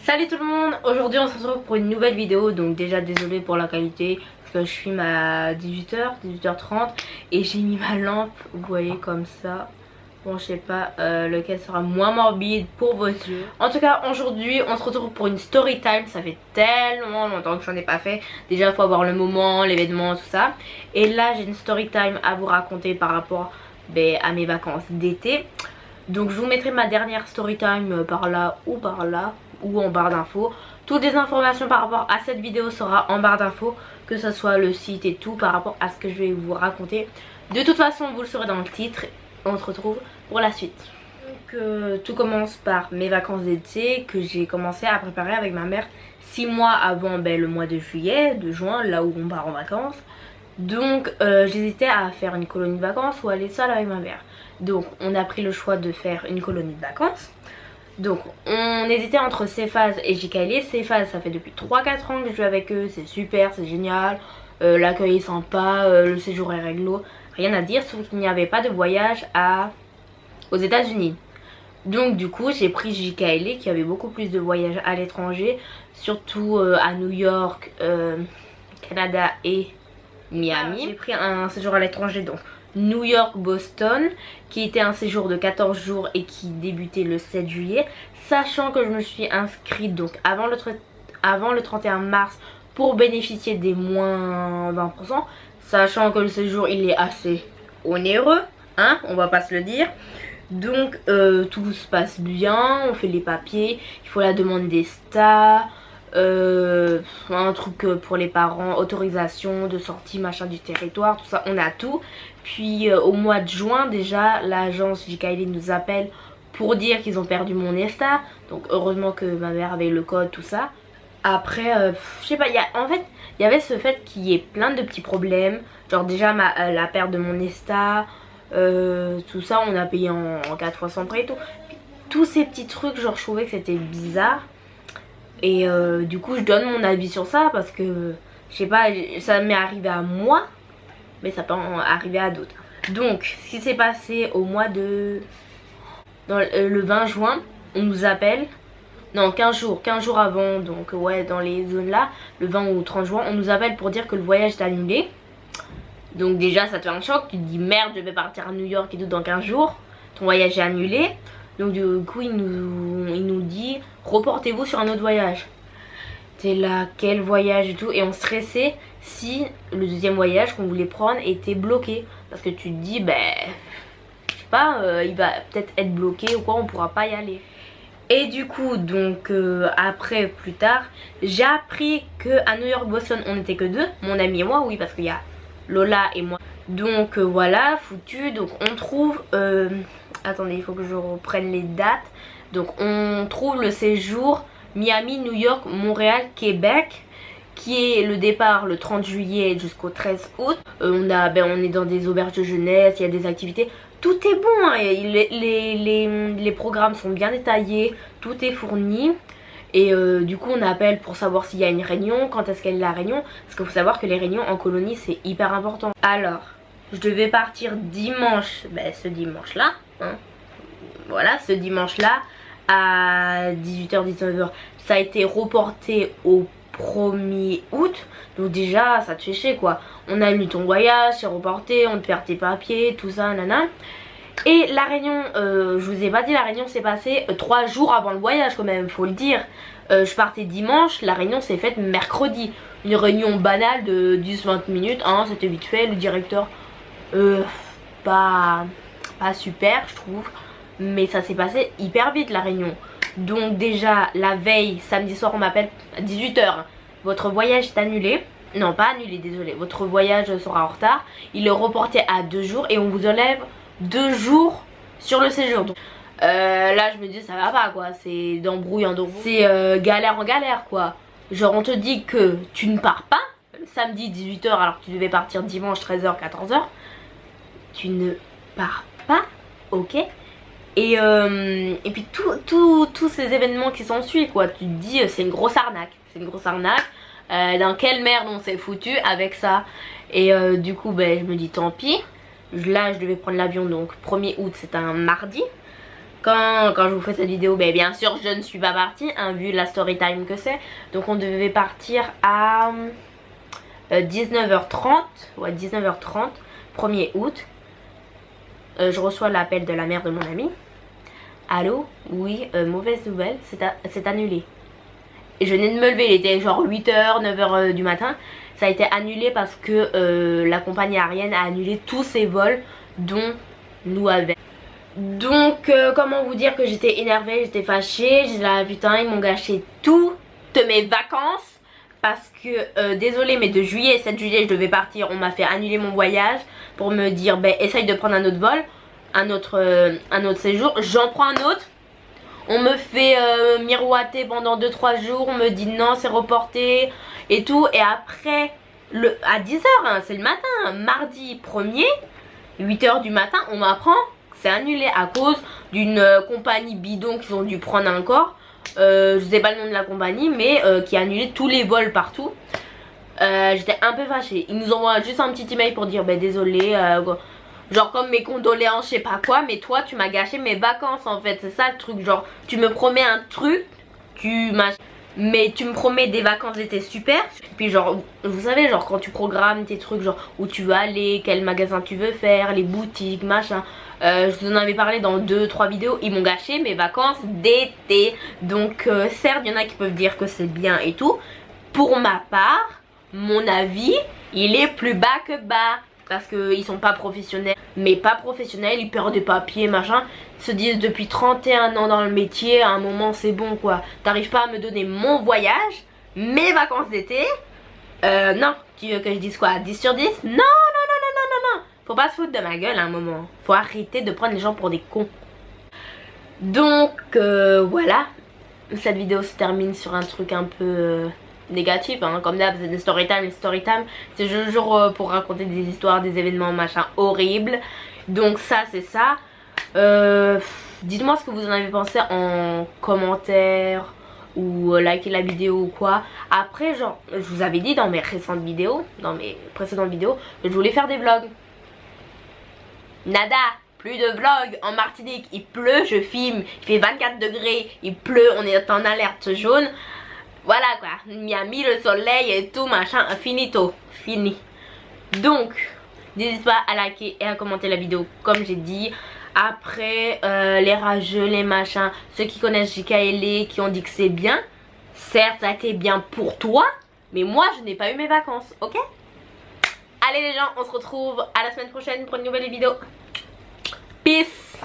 Salut tout le monde, aujourd'hui on se retrouve pour une nouvelle vidéo. Donc déjà désolé pour la qualité parce que je filme à 18h, 18h30 et j'ai mis ma lampe, vous voyez, comme ça. Bon, je sais pas lequel sera moins morbide pour vos yeux. En tout cas aujourd'hui on se retrouve pour une story time. Ça fait tellement longtemps que j'en ai pas fait. Déjà il faut avoir le moment, l'événement, tout ça. Et là j'ai une story time à vous raconter par rapport à mes vacances d'été. Donc je vous mettrai ma dernière story time par là ou en barre d'infos. Toutes les informations par rapport à cette vidéo sera en barre d'infos, que ce soit le site et tout par rapport à ce que je vais vous raconter. De toute façon vous le saurez dans le titre. On se retrouve pour la suite. Donc tout commence par mes vacances d'été que j'ai commencé à préparer avec ma mère 6 mois avant le mois de juillet, de juin, là où on part en vacances. Donc j'hésitais à faire une colonie de vacances ou aller seule avec ma mère. Donc on a pris le choix de faire une colonie de vacances. Donc on hésitait entre Céphase et JKL. Céphase, ça fait depuis 3-4 ans que je joue avec eux, c'est super, c'est génial, l'accueil est sympa, le séjour est réglo, rien à dire, sauf qu'il n'y avait pas de voyage aux États-Unis. Donc du coup j'ai pris JKL qui avait beaucoup plus de voyages à l'étranger, surtout à New York, Canada et Miami. J'ai pris un séjour à l'étranger, donc New York, Boston, qui était un séjour de 14 jours et qui débutait le 7 juillet. Sachant que je me suis inscrite donc avant le 31 mars pour bénéficier des moins 20%. Sachant que le séjour il est assez onéreux, hein, on va pas se le dire. Donc tout se passe bien, on fait les papiers, il faut la demande des stats. Un truc pour les parents, autorisation de sortie machin du territoire, tout ça, on a tout. Puis au mois de juin déjà l'agence JKL nous appelle pour dire qu'ils ont perdu mon ESTA. Donc heureusement que ma mère avait le code, tout ça. Après je sais pas, en fait il y avait ce fait qu'il y ait plein de petits problèmes. Genre déjà la perte de mon ESTA, tout ça on a payé en 4 fois sans prêt et tout. Puis, tous ces petits trucs, genre je trouvais que c'était bizarre. Et du coup je donne mon avis sur ça parce que je sais pas, ça m'est arrivé à moi mais ça peut en arriver à d'autres. Donc ce qui s'est passé au mois de le 20 juin, on nous appelle, non 15 jours avant, donc ouais dans les zones là, le 20 ou 30 juin on nous appelle pour dire que le voyage est annulé. Donc déjà ça te fait un choc, tu te dis merde je vais partir à New York et tout dans 15 jours, ton voyage est annulé. Donc du coup il nous dit reportez-vous sur un autre voyage. T'es là, quel voyage et tout. Et on stressait si le deuxième voyage qu'on voulait prendre était bloqué. Parce que tu te dis je sais pas, il va peut-être être bloqué ou quoi, on pourra pas y aller. Et du coup donc après plus tard j'ai appris que à New York Boston on n'était que deux, mon ami et moi, oui parce qu'il y a Lola et moi. Donc voilà, foutu. Donc on trouve attendez, il faut que je reprenne les dates. Donc on trouve le séjour Miami, New York, Montréal, Québec, qui est le départ le 30 juillet jusqu'au 13 août. On est dans des auberges de jeunesse, il y a des activités. Tout est bon, hein, les programmes sont bien détaillés, tout est fourni. Et du coup on appelle pour savoir s'il y a une réunion, quand est-ce qu'elle est la réunion. Parce qu'il faut savoir que les réunions en colonie c'est hyper important. Alors, je devais partir dimanche, ce dimanche là, hein. Voilà, ce dimanche là à 18h, 19h. Ça a été reporté au 1er août. Donc déjà ça te fait chier quoi. On a annulé ton voyage, c'est reporté, on te perd tes papiers, tout ça, nana. Et la réunion, je vous ai pas dit, la réunion s'est passée 3 jours avant le voyage quand même, faut le dire. Je partais dimanche, la réunion s'est faite mercredi. Une réunion banale de 10-20 minutes, hein, c'était vite fait. Le directeur, pas super je trouve. Mais ça s'est passé hyper vite la réunion. Donc déjà la veille, samedi soir on m'appelle à 18h. Votre voyage est annulé. Non pas annulé, désolé. Votre voyage sera en retard. Il est reporté à 2 jours et on vous enlève 2 jours sur le séjour. Donc, là je me dis ça va pas quoi. C'est d'embrouille en embrouille. C'est galère en galère quoi. Genre on te dit que tu ne pars pas le samedi 18h alors que tu devais partir dimanche 13h, 14h. Tu ne pars pas, ok. Et puis tous ces événements qui s'ensuivent quoi, tu te dis c'est une grosse arnaque. C'est une grosse arnaque. Dans quelle merde on s'est foutu avec ça. Et du coup je me dis tant pis. Là je devais prendre l'avion donc 1er août, c'est un mardi. quand je vous fais cette vidéo, ben, bien sûr je ne suis pas partie, hein, vu la story time que c'est. Donc on devait partir à 19h30, ouais 19h30, 1er août. Je reçois l'appel de la mère de mon ami. Allô? Oui, mauvaise nouvelle, c'est annulé. Et je venais de me lever, il était genre 8h, 9h du matin. Ça a été annulé parce que la compagnie aérienne a annulé tous ses vols dont nous avions. Donc comment vous dire que j'étais énervée, j'étais fâchée. J'ai dit là putain ils m'ont gâché toutes mes vacances. Parce que désolé mais de juillet et 7 juillet je devais partir. On m'a fait annuler mon voyage pour me dire ben essaye de prendre un autre vol, un autre séjour. J'en prends un autre. On me fait miroiter pendant 2-3 jours. On me dit non c'est reporté et tout. Et après à 10h hein, c'est le matin, mardi 1er 8h du matin on m'apprend que c'est annulé à cause d'une compagnie bidon qu'ils ont dû prendre encore. Je sais pas le nom de la compagnie mais qui a annulé tous les vols partout. J'étais un peu fâchée. Ils nous envoient juste un petit email pour dire ben désolé, genre comme mes condoléances je sais pas quoi, mais toi tu m'as gâché mes vacances en fait. C'est ça le truc, genre tu me promets un truc, mais tu me promets des vacances d'été super. Et puis genre vous savez genre quand tu programmes tes trucs genre où tu veux aller, quel magasin tu veux faire, les boutiques machin. Je vous en avais parlé dans 2-3 vidéos. Ils m'ont gâché mes vacances d'été. Donc certes il y en a qui peuvent dire que c'est bien et tout. Pour ma part, mon avis il est plus bas que bas. Parce qu'ils sont pas professionnels. Mais pas professionnels, ils perdent des papiers machin. Ils se disent depuis 31 ans dans le métier, à un moment c'est bon quoi. T'arrives pas à me donner mon voyage, mes vacances d'été. Non, tu veux que je dise quoi, 10 sur 10? Non, non, non, non, non, non, non. Faut pas se foutre de ma gueule à un moment. Faut arrêter de prendre les gens pour des cons. Donc voilà. Cette vidéo se termine sur un truc un peu négatif hein. Comme d'hab c'est des story time. Les story time c'est toujours pour raconter des histoires, des événements machin horribles. Donc ça c'est ça. Dites-moi ce que vous en avez pensé en commentaire ou likez la vidéo ou quoi. Après genre je vous avais dit dans mes récentes vidéos, dans mes précédentes vidéos, que je voulais faire des vlogs. Nada, plus de vlogs en Martinique. Il pleut, je filme, il fait 24 degrés, il pleut, on est en alerte jaune. Voilà quoi, Miami, le soleil et tout machin, finito, fini. Donc, n'hésite pas à liker et à commenter la vidéo comme j'ai dit. Après, les rageux, les machins, ceux qui connaissent JKLE, qui ont dit que c'est bien. Certes, ça a été bien pour toi, mais moi je n'ai pas eu mes vacances, ok? Allez les gens, on se retrouve à la semaine prochaine pour une nouvelle vidéo. Peace!